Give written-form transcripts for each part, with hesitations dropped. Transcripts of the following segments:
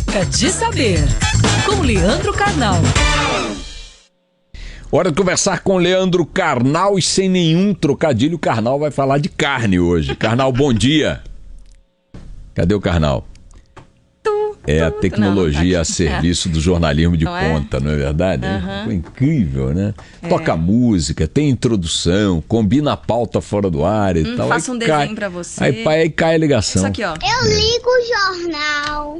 Careca de Saber, com Leandro Carnal. Hora de conversar com Leandro Carnal e sem nenhum trocadilho, o Carnal vai falar de carne hoje. Carnal, bom dia. Cadê o Carnal? É a tecnologia a serviço do jornalismo de ponta, não é verdade? É incrível, né? Toca música, tem introdução, combina a pauta fora do ar e tal. Faça um desenho pra você. Aí cai a ligação. Isso aqui, ó. Eu ligo o jornal.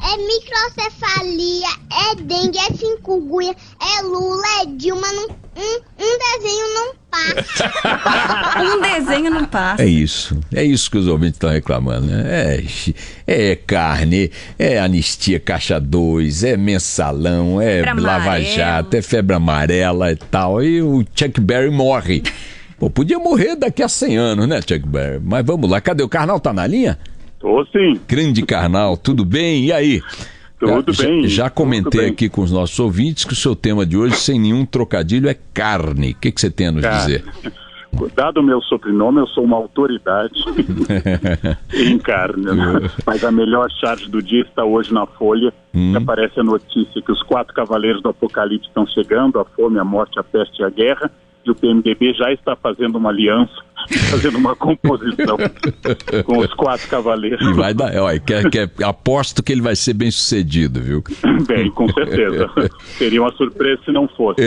É microcefalia, é dengue, é chikungunya, é Lula, é Dilma, um desenho não passa. Um desenho não passa. É isso que os ouvintes estão reclamando, né? É carne, é anistia caixa 2, é mensalão, é Lava Jato, é febre amarela e tal, e o Chuck Berry morre. Pô, podia morrer daqui a 100 anos, né, Chuck Berry? Mas vamos lá, cadê o Carnal? Tá na linha? Tô sim. Grande Carnal, tudo bem? E aí? Tudo bem. Já comentei aqui com os nossos ouvintes que o seu tema de hoje, sem nenhum trocadilho, é carne. O que você tem a nos dizer? Dado o meu sobrenome, eu sou uma autoridade em carne. Né? Mas a melhor charge do dia está hoje na Folha. Aparece a notícia que os 4 cavaleiros do Apocalipse estão chegando, a fome, a morte, a peste e a guerra. E o PMDB já está fazendo uma aliança, fazendo uma composição com os 4 cavaleiros. E vai dar, aposto que ele vai ser bem sucedido, viu? Bem, com certeza. Seria uma surpresa se não fosse.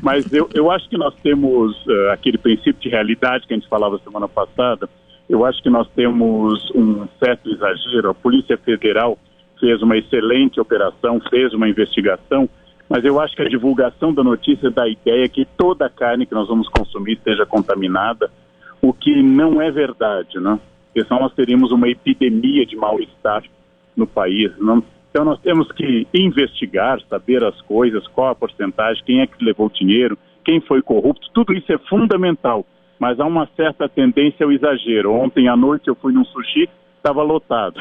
Mas eu acho que nós temos aquele princípio de realidade que a gente falava semana passada. Eu acho que nós temos um certo exagero. A Polícia Federal fez uma excelente operação, fez uma investigação, mas eu acho que a divulgação da notícia dá a ideia que toda a carne que nós vamos consumir esteja contaminada, o que não é verdade, né? Porque senão nós teríamos uma epidemia de mal-estar no país. Não? Então nós temos que investigar, saber as coisas, qual a porcentagem, quem é que levou o dinheiro, quem foi corrupto, tudo isso é fundamental, mas há uma certa tendência ao exagero. Ontem à noite eu fui num sushi, estava lotado.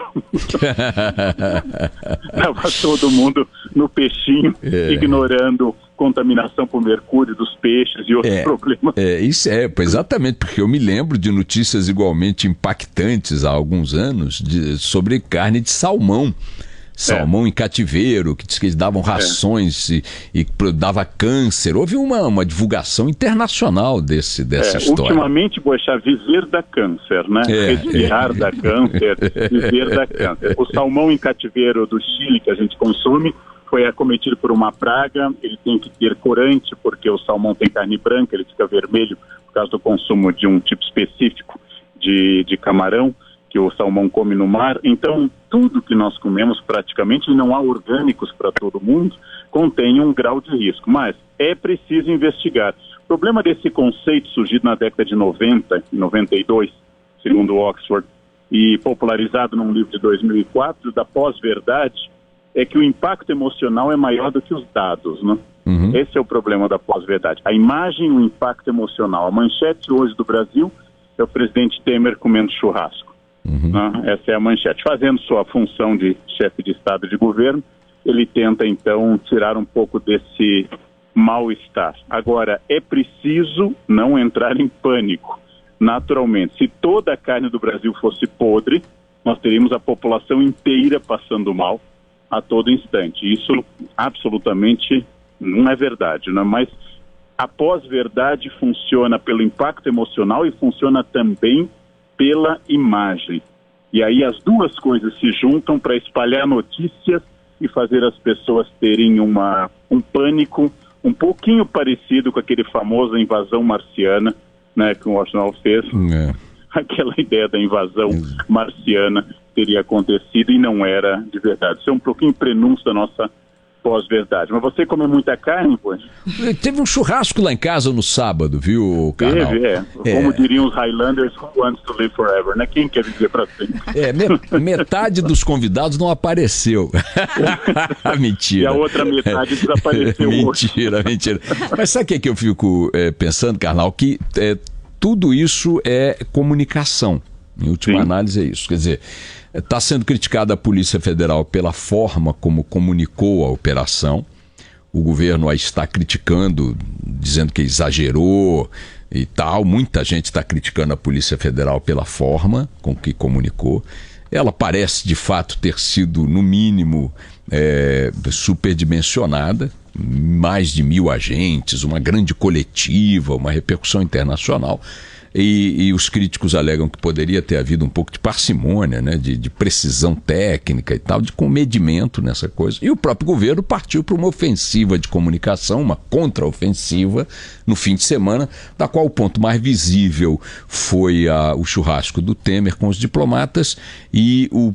Estava todo mundo no peixinho, ignorando contaminação por mercúrio dos peixes e outros problemas. Exatamente, porque eu me lembro de notícias igualmente impactantes há alguns anos sobre carne de salmão. Salmão em cativeiro, que diz que eles davam rações e dava câncer. Houve uma divulgação internacional dessa história. Ultimamente, viver dá câncer, né? Respirar dá câncer, viver dá câncer. O salmão em cativeiro do Chile que a gente consome foi acometido por uma praga. Ele tem que ter corante, porque o salmão tem carne branca, ele fica vermelho por causa do consumo de um tipo específico de camarão que o salmão come no mar. Então, tudo que nós comemos praticamente, e não há orgânicos para todo mundo, contém um grau de risco. Mas é preciso investigar. O problema desse conceito surgido na década de 90, 92, segundo Oxford, e popularizado num livro de 2004, da pós-verdade, é que o impacto emocional é maior do que os dados, né? Esse é o problema da pós-verdade. A imagem e o impacto emocional. A manchete hoje do Brasil é o presidente Temer comendo churrasco. Essa é a manchete. Fazendo sua função de chefe de Estado e de governo, ele tenta então tirar um pouco desse mal-estar. Agora, é preciso não entrar em pânico. Naturalmente, se toda a carne do Brasil fosse podre, nós teríamos a população inteira passando mal a todo instante. Isso absolutamente não é verdade, né? Mas a pós-verdade funciona pelo impacto emocional e funciona também pela imagem. E aí as duas coisas se juntam para espalhar notícias e fazer as pessoas terem um pânico um pouquinho parecido com aquele famoso invasão marciana, né, que o Washington fez. Aquela ideia da invasão marciana teria acontecido e não era de verdade. Isso é um pouquinho prenúncio da nossa pós-verdade. Mas você come muita carne, pois? Teve um churrasco lá em casa no sábado, viu, Carnal? Como diriam os Highlanders, who wants to live forever, né? Quem quer viver para sempre? Metade dos convidados não apareceu. Mentira. E a outra metade desapareceu hoje. Mentira. Mas sabe o que eu fico pensando, Carnal? Que tudo isso é comunicação. Em última análise é isso. Quer dizer, está sendo criticada a Polícia Federal pela forma como comunicou a operação. O governo a está criticando, dizendo que exagerou e tal. Muita gente está criticando a Polícia Federal pela forma com que comunicou. ela parece de fato ter sido, no mínimo, superdimensionada, mais de 1.000 agentes, uma grande coletiva, uma repercussão internacional. E os críticos alegam que poderia ter havido um pouco de parcimônia, né, de precisão técnica e tal, de comedimento nessa coisa. E o próprio governo partiu para uma ofensiva de comunicação, uma contraofensiva, no fim de semana, da qual o ponto mais visível foi o churrasco do Temer com os diplomatas e o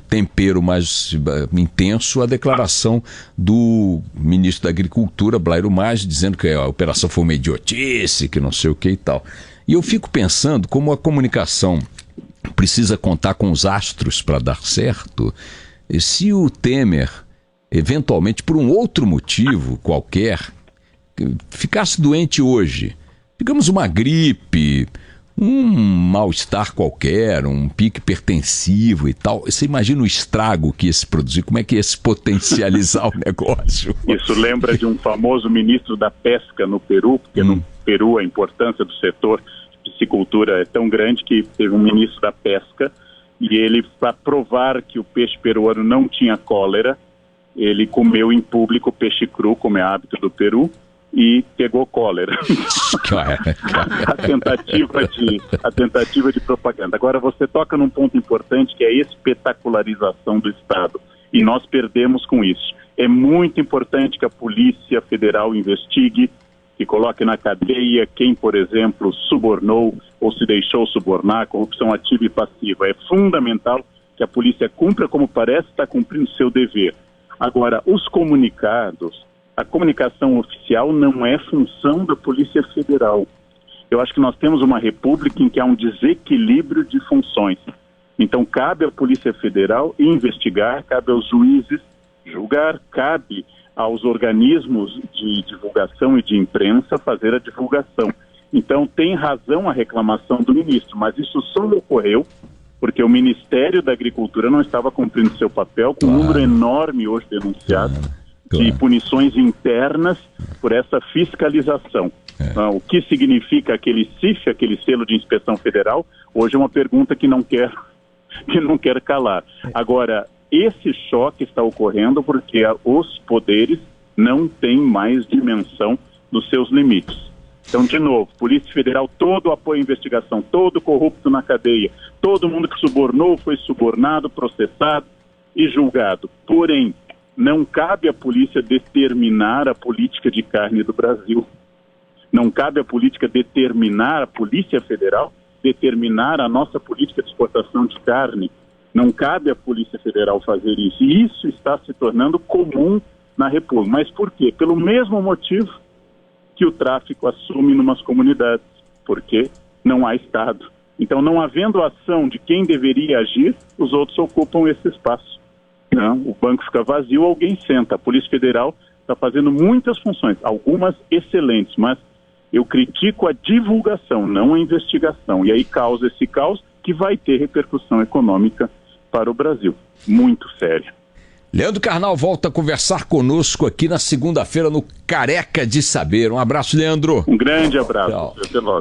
tempero mais intenso, a declaração do ministro da Agricultura, Blairo Maggi, dizendo que a operação foi uma idiotice, que não sei o que e tal. E eu fico pensando como a comunicação precisa contar com os astros para dar certo. E se o Temer, eventualmente por um outro motivo qualquer, ficasse doente hoje, digamos uma gripe, um mal-estar qualquer, um pique hipertensivo e tal, você imagina o estrago que ia se produzir, como é que ia se potencializar o negócio? Isso lembra de um famoso ministro da pesca no Peru, porque no Peru a importância do setor de piscicultura é tão grande que teve um ministro da pesca e ele, para provar que o peixe peruano não tinha cólera, ele comeu em público peixe cru, como é hábito do Peru, e pegou cólera. a tentativa de propaganda. Agora você toca num ponto importante, que é a espetacularização do Estado. E nós perdemos com isso. É muito importante que a Polícia Federal investigue, que coloque na cadeia quem, por exemplo, subornou ou se deixou subornar, corrupção ativa e passiva. É fundamental que a polícia cumpra como parece estar cumprindo seu dever. Agora, os comunicados, a comunicação oficial não é função da Polícia Federal. Eu acho que nós temos uma república em que há um desequilíbrio de funções. Então, cabe à Polícia Federal investigar, cabe aos juízes julgar, cabe aos organismos de divulgação e de imprensa fazer a divulgação. Então, tem razão a reclamação do ministro, mas isso só ocorreu porque o Ministério da Agricultura não estava cumprindo seu papel, com um número enorme hoje denunciado, de punições internas por essa fiscalização. O que significa aquele CIF, aquele selo de inspeção federal, hoje é uma pergunta que não quer calar. Agora, esse choque está ocorrendo porque os poderes não têm mais dimensão dos seus limites. Então, de novo, Polícia Federal, todo o apoio à investigação, todo corrupto na cadeia, todo mundo que subornou foi subornado, processado e julgado. Porém, não cabe à polícia determinar a política de carne do Brasil. Não cabe à política determinar, a Polícia Federal, determinar a nossa política de exportação de carne. Não cabe à Polícia Federal fazer isso. E isso está se tornando comum na República. Mas por quê? Pelo mesmo motivo que o tráfico assume numas comunidades. Porque não há Estado. Então, não havendo ação de quem deveria agir, os outros ocupam esse espaço. Não, o banco fica vazio, alguém senta. A Polícia Federal está fazendo muitas funções, algumas excelentes, mas eu critico a divulgação, não a investigação. E aí causa esse caos que vai ter repercussão econômica para o Brasil. Muito séria. Leandro Carnal volta a conversar conosco aqui na segunda-feira no Careca de Saber. Um abraço, Leandro. Um grande abraço. Tchau. Até logo.